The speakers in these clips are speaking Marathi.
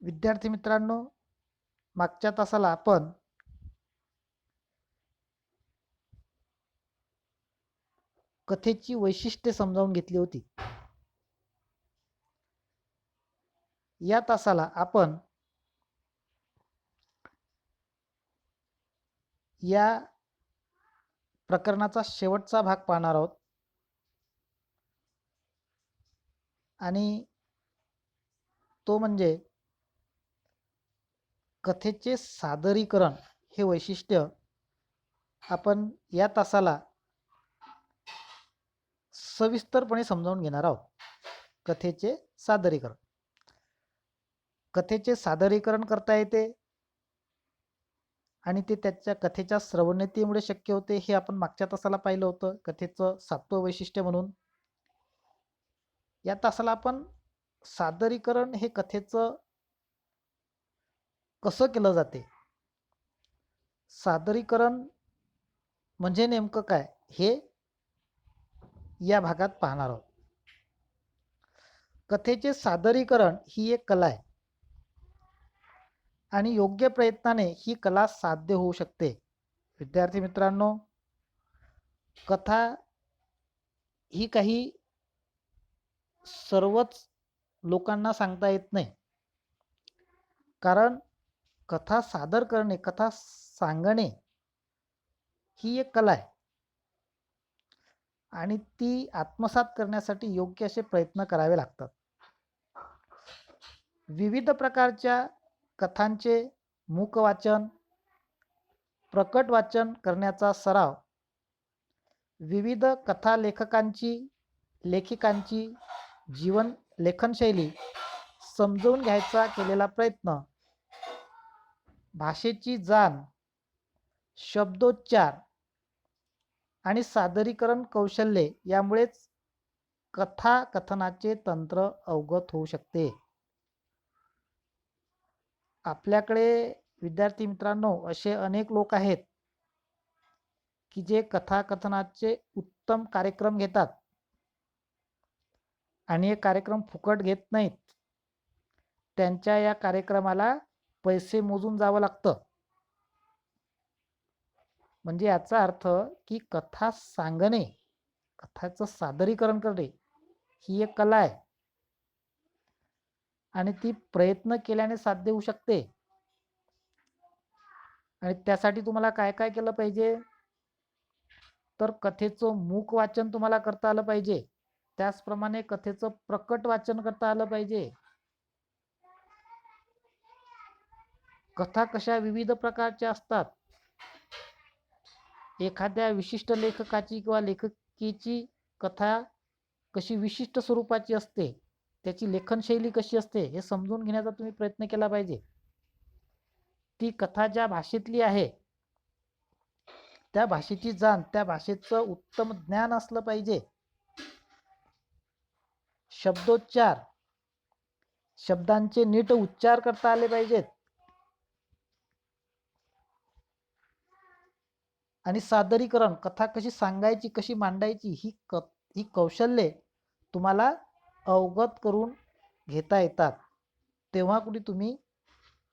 विद्यार्थी मित्रांनो, मागच्या तासाला आपण कथेची वैशिष्ट्ये समजावून घेतली होती. या तासाला आपण या प्रकरणाचा शेवटचा भाग पाहणार आहोत आणि तो म्हणजे कथेचे सादरीकरण हे वैशिष्ट्य आपण या तासाला सविस्तरपणे समजावून घेणार आहोत. कथेचे सादरीकरण. कथेचे सादरीकरण करता येते आणि ते त्याच्या कथेच्या श्रवणीयतेमुळे शक्य होते हे आपण मागच्या तासाला पाहिलं होतं, कथेचं 7वं वैशिष्ट्य म्हणून. या तासाला आपण सादरीकरण हे कथेचं कसं केलं जाते, सादरीकरण म्हणजे नेमकं काय हे या भागात पाहणार आहोत. कथेचे सादरीकरण ही एक कला आहे आणि योग्य प्रयत्नाने ही कला साध्य होऊ शकते. विद्यार्थी मित्रांनो, कथा ही काही सर्वच लोकांना सांगता येत नाही, कारण कथा सादर करणे, कथा सांगणे ही एक कला आहे आणि ती आत्मसात करण्यासाठी योग्य असे प्रयत्न करावे लागतात. विविध प्रकारच्या कथांचे मूकवाचन, प्रकट वाचन करण्याचा सराव, विविध कथा लेखिकांची जीवन लेखनशैली समजून घ्यायचा केलेला प्रयत्न, भाषेची जाण, शब्दोच्चार आणि सादरीकरण कौशल्ये यामुळेच कथा कथनाचे तंत्र अवगत होऊ शकते. आपल्याकडे विद्यार्थी मित्रांनो असे अनेक लोक आहेत की जे कथाकथनाचे उत्तम कार्यक्रम घेतात आणि हे कार्यक्रम फुकट घेत नाहीत. त्यांच्या या कार्यक्रमाला पैसे मोजून जावं लागतं. म्हणजे याचा अर्थ की कथा सांगणे, कथाचं सादरीकरण करणे ही एक कला आहे आणि ती प्रयत्न केल्याने साध्य होऊ शकते. आणि त्यासाठी तुम्हाला काय काय केलं पाहिजे, तर कथेचं मूक वाचन तुम्हाला करता आलं पाहिजे, त्याचप्रमाणे कथेचं प्रकट वाचन करता आलं पाहिजे. कथा कशा विविध प्रकारच्या असतात. एखाद्या विशिष्ट लेखकाची किंवा लेखकीची कथा कशी विशिष्ट स्वरूपाची असते, त्याची लेखनशैली कशी असते हे समजून घेण्याचा तुम्ही प्रयत्न केला पाहिजे. ती कथा ज्या भाषेतली आहे त्या भाषेची जाण, त्या भाषेचं उत्तम ज्ञान असलं पाहिजे. शब्दोच्चार, शब्दांचे नीट उच्चार करता आले पाहिजेत आणि सादरीकरण, कथा कशी सांगायची, कशी मांडायची ही कौशल्ये तुम्हाला अवगत करून घेता येतात. तेव्हा कुठे तुम्ही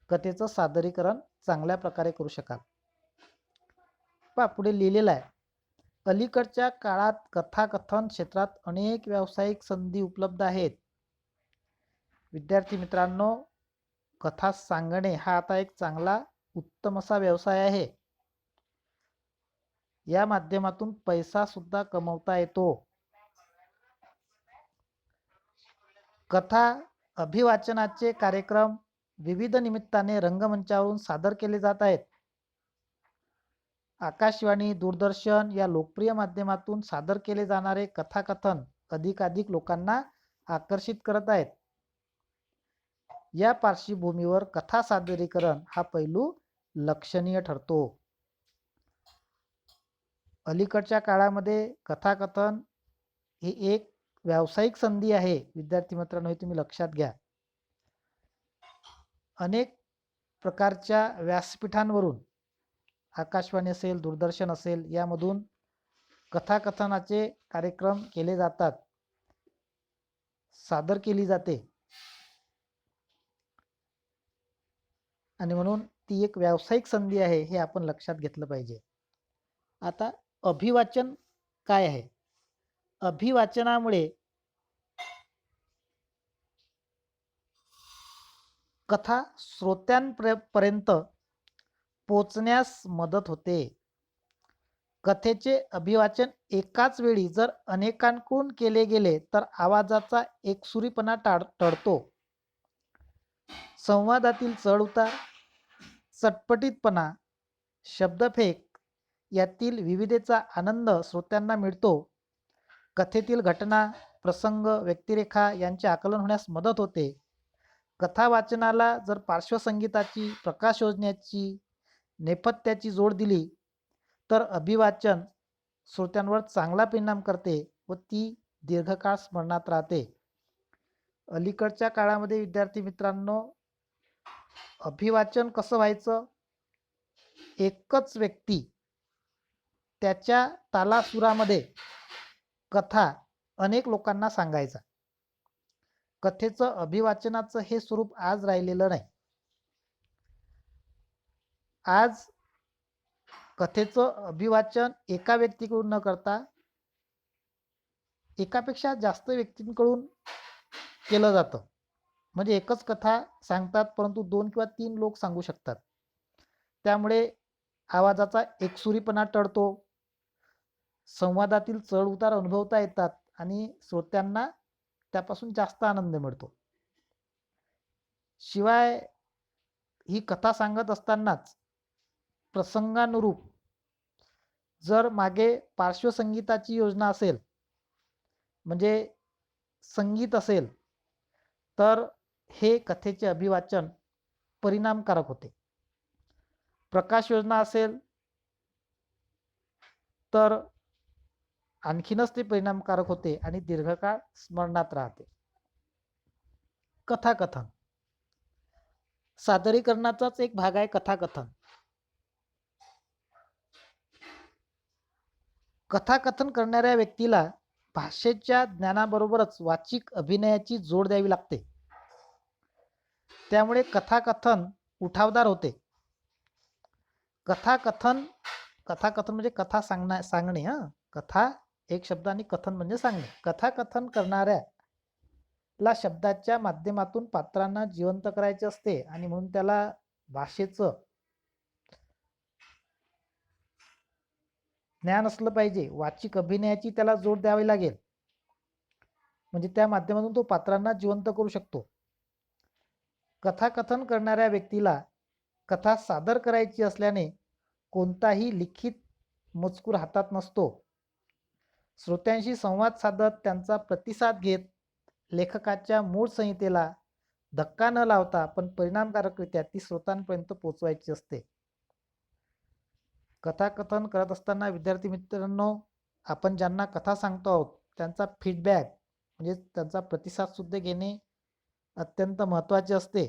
कथेचं सादरीकरण चांगल्या प्रकारे करू शकाल. पहा पुढे लिहिलेलं आहे, अलीकडच्या काळात कथाकथन क्षेत्रात अनेक व्यावसायिक संधी उपलब्ध आहेत. विद्यार्थी मित्रांनो, कथा सांगणे हा आता एक चांगला उत्तम असा व्यवसाय आहे. या माध्यमातून पैसा सुद्धा कमवता येतो. कथा अभिवाचनाचे कार्यक्रम विविध निमित्ताने रंगमंचावरून सादर केले जात आहेत. आकाशवाणी, दूरदर्शन या लोकप्रिय माध्यमातून सादर केले जाणारे कथाकथन अधिकाधिक लोकांना आकर्षित करत आहेत. या पार्श्वभूमीवर कथा सादरीकरण हा पैलू लक्षणीय ठरतो. अलीकडच्या काळामध्ये कथाकथन ही एक व्यावसायिक संधी आहे. विद्यार्थी मित्रांनो, हे तुम्ही लक्षात घ्या. अनेक प्रकारच्या व्यासपीठांवरून, आकाशवाणी असेल, दूरदर्शन असेल, यामधून कथाकथनाचे कार्यक्रम केले जातात, सादर केली जाते. आणि म्हणून ती एक व्यावसायिक संधी आहे हे आपण लक्षात घेतलं पाहिजे. आता अभिवाचन काय आहे? अभिवाचनामुळे कथा श्रोत्यांपर्यंत पोचण्यास मदत होते. कथेचे अभिवाचन एकाच वेळी जर अनेकांकडून केले गेले तर आवाजाचा एकसुरीपणा टळतो. संवादातील चढउतार, चटपटीतपणा, शब्दफेक यातील विविधतेचा आनंद श्रोत्यांना मिळतो. कथेतील घटना, प्रसंग, व्यक्तिरेखा यांचे आकलन होण्यास मदत होते. कथा वाचनाला जर पार्श्वसंगीताची, प्रकाशयोजनाची, नेपथ्याची जोड दिली तर अभिवाचन श्रोत्यांवर चांगला परिणाम करते व ती दीर्घकाळ स्मरणात राहते. अलीकडच्या काळामध्ये विद्यार्थी मित्रांनो, अभिवाचन कसं व्हायचं? एकच व्यक्ती त्याच्या तालासुरामध्ये कथा अनेक लोकांना सांगायचा. कथेचं अभिवाचनाचं हे स्वरूप आज राहिलेलं नाही. आज कथेचं अभिवाचन एका व्यक्तीकडून न करता एकापेक्षा जास्त व्यक्तींकडून केलं जातं. म्हणजे एकच कथा सांगतात परंतु 2 किंवा 3 लोक सांगू शकतात. त्यामुळे आवाजाचा एकसुरीपणा टळतो, संवादातील चढउतार अनुभवता येतात आणि श्रोत्यांना त्यापासून जास्त आनंद मिळतो. शिवाय ही कथा सांगत असतानाच प्रसंगानुरूप जर मागे पार्श्वसंगीताची योजना असेल, म्हणजे संगीत असेल, तर हे कथेचे अभिवाचन परिणामकारक होते. प्रकाश योजना असेल तर आणखीनच ते परिणामकारक होते आणि दीर्घकाळ स्मरणात राहते. कथाकथन सादरीकरणाचाच एक भाग आहे कथाकथन. कथाकथन करणाऱ्या व्यक्तीला भाषेच्या ज्ञानाबरोबरच वाचिक अभिनयाची जोड द्यावी लागते. त्यामुळे कथाकथन उठावदार होते. कथाकथन म्हणजे कथा सांगणे. कथा एक शब्द आणि कथन म्हणजे सांगणे. कथाकथन करणाऱ्याला शब्दाच्या माध्यमातून पात्रांना जिवंत करायचे असते आणि म्हणून त्याला भाषेचं ज्ञान असलं पाहिजे. वाचिक अभिनयाची त्याला जोड द्यावी लागेल, म्हणजे त्या माध्यमातून तो पात्रांना जिवंत करू शकतो. कथाकथन करणाऱ्या व्यक्तीला कथा सादर करायची असल्याने कोणताही लिखित मजकूर हातात नसतो. श्रोत्यांशी संवाद साधत त्यांचा प्रतिसाद घेत लेखकाच्या मूळ संहितेला धक्का न लावता पण परिणामकारकरित्या ती श्रोतांपर्यंत पोहोचवायची असते. कथाकथन करत असताना विद्यार्थी मित्रांनो, आपण ज्यांना कथा सांगतो आहोत त्यांचा फीडबॅक म्हणजे त्यांचा प्रतिसाद सुद्धा घेणे अत्यंत महत्त्वाचे असते.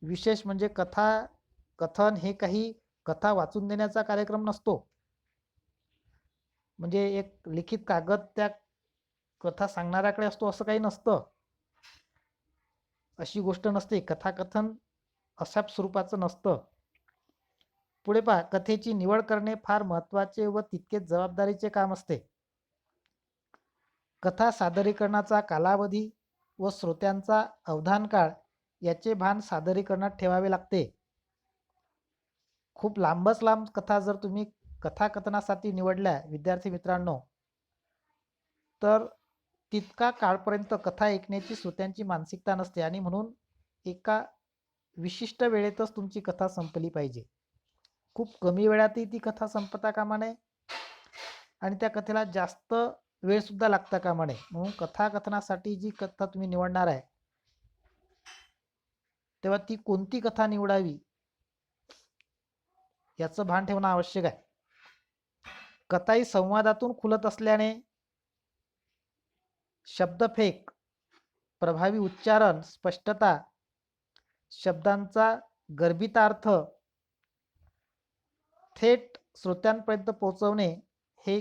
विशेष म्हणजे कथन हे काही कथा वाचून देण्याचा कार्यक्रम नसतो. म्हणजे एक लिखित कागद त्या कथा सांगणाऱ्याकडे असतो असं काही नसतं. अशी गोष्ट नसते. कथाकथन अशा स्वरूपाचं नसतं. पुढे पहा, कथेची निवड करणे फार महत्त्वाचे व तितकेच जबाबदारीचे काम असते. कथा सादरीकरणाचा कालावधी व श्रोत्यांचा अवधान काळ याचे भान सादरीकरणात ठेवावे लागते. खूप लांबच लांब कथा जर तुम्ही कथाकथनासाठी निवडल्या विद्यार्थी मित्रांनो, तर तितका काळपर्यंत कथा ऐकण्याची श्रोत्यांची मानसिकता नसते आणि म्हणून एका विशिष्ट वेळेतच तुमची कथा संपली पाहिजे. खूप कमी वेळातही ती कथा संपता कामा नये आणि त्या कथेला जास्त वेळ सुद्धा लागता कामा नये. म्हणून कथाकथनासाठी जी कथा तुम्ही निवडणार आहे तेव्हा ती कोणती कथा निवडावी याचं भान ठेवणं आवश्यक आहे. कथा ही संवादातून खुलत असल्याने शब्दफेक, प्रभावी उच्चारण, स्पष्टता, शब्दांचा गर्भितार्थ थेट श्रोत्यांपर्यंत पोहोचवणे हे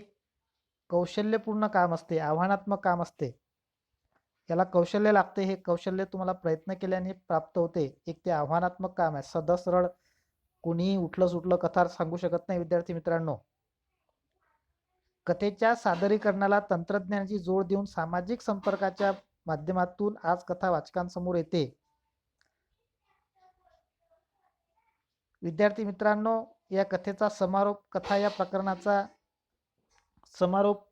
कौशल्यपूर्ण काम असते, आव्हानात्मक काम असते. याला कौशल्य लागते. हे कौशल्य तुम्हाला प्रयत्न केल्याने प्राप्त होते. एक ते आव्हानात्मक काम आहे. सदा सरळ कुणीही उठलं सुटलं कथा सांगू शकत नाही विद्यार्थी मित्रांनो. कथेच्या सादरीकरणाला तंत्रज्ञानाची जोड देऊन सामाजिक संपर्काच्या माध्यमातून आज कथा वाचकांसमोर येते. विद्यार्थी मित्रांनो, या कथेचा समारोप, कथा या प्रकरणाचा समारोप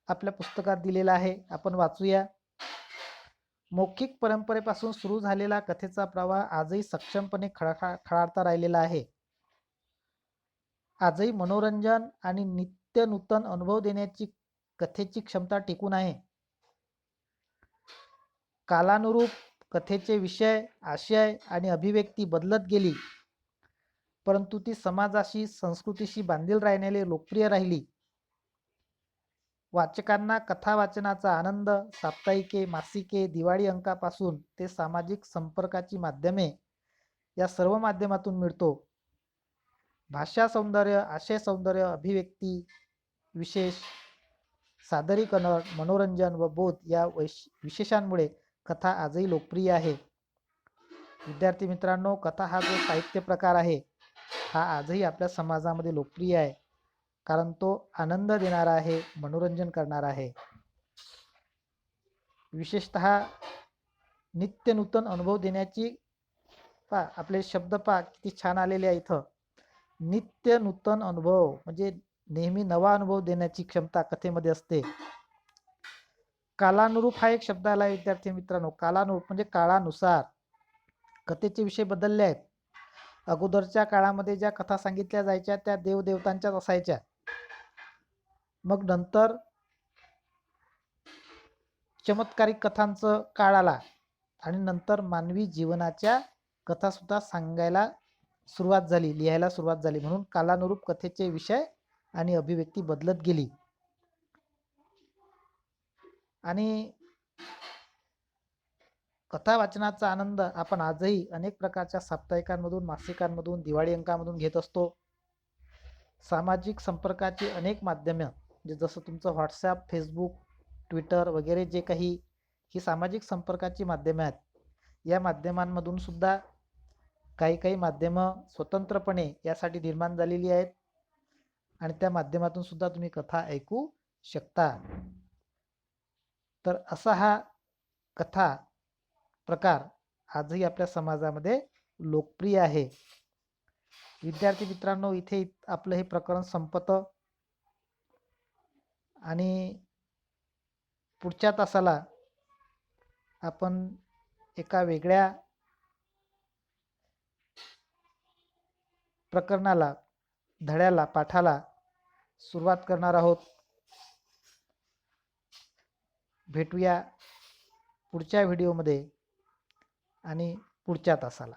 आपल्या पुस्तकात दिलेला आहे. आपण वाचूया. मौखिक परंपरेपासून सुरू झालेला कथेचा प्रवाह आजही सक्षमपणे खळाळता राहिलेला आहे. आजही मनोरंजन आणि नित्य नूतन अनुभव देण्याची कथेची क्षमता टिकून आहे. कालानुरूप कथेचे विषय, आशय आणि अभिव्यक्ती बदलत गेली, परंतु ती समाजाशी, संस्कृतीशी बांधील राहण्याने लोकप्रिय राहिली. वाचकांना कथा वाचनाचा आनंद साप्ताहिके, मासिके, दिवाळी अंकापासून ते सामाजिक संपर्काची माध्यमे या सर्व माध्यमातून मिळतो. भाषा सौंदर्य, आशय सौंदर्य, अभिव्यक्ती विशेष, सादरीकरण, मनोरंजन व बोध या विशेषांमुळे कथा आजही लोकप्रिय आहे. विद्यार्थी मित्रांनो, कथा हा जो साहित्य प्रकार आहे हा आजही आपल्या समाजामध्ये लोकप्रिय आहे, कारण तो आनंद देणारा आहे, मनोरंजन करणारा आहे. विशेषतः नित्य नूतन अनुभव देण्याची आपले शब्द किती छान आलेले आहे इथं. नित्य नूतन अनुभव म्हणजे नेहमी नवा अनुभव देण्याची क्षमता कथेमध्ये असते. कालानुरूप हा एक शब्द आला विद्यार्थी मित्रांनो. कालानुरूप म्हणजे काळानुसार कथेचे विषय बदलले आहेत. अगोदरच्या काळामध्ये ज्या कथा सांगितल्या जायच्या त्या देवदेवतांच्याच असायच्या. मग नंतर चमत्कारिक कथांचं काळ आला आणि नंतर मानवी जीवनाच्या कथा सुद्धा सांगायला सुरुवात झाली, लिहायला सुरुवात झाली. म्हणून कालानुरूप कथेचे विषय आणि अभिव्यक्ती बदलत गेली. आणि कथा वाचनाचा आनंद आपण आजही अनेक प्रकारच्या साप्ताहिकांमधून, मासिकांमधून, दिवाळी अंकामधून घेत असतो. सामाजिक संपर्काची अनेक माध्यमे, जसं तुमचं व्हॉट्सॲप, फेसबुक, ट्विटर वगैरे जे काही ही सामाजिक संपर्काची माध्यमे आहेत, या माध्यमांमधून सुद्धा काही माध्यमं स्वतंत्रपणे यासाठी निर्माण झालेली आहेत आणि त्या माध्यमातून सुद्धा तुम्ही कथा ऐकू शकता. तर असा हा कथा प्रकार आजही आपल्या समाजामध्ये लोकप्रिय आहे. विद्यार्थी मित्रांनो, इथे आपलं हे प्रकरण संपतं आणि पुढच्या तासाला आपण एका वेगळ्या प्रकरणाला, धड्याला, पाठाला सुरुवात करणार आहोत. भेटूया पुढच्या व्हिडिओमध्ये आणि पुढच्या तासाला.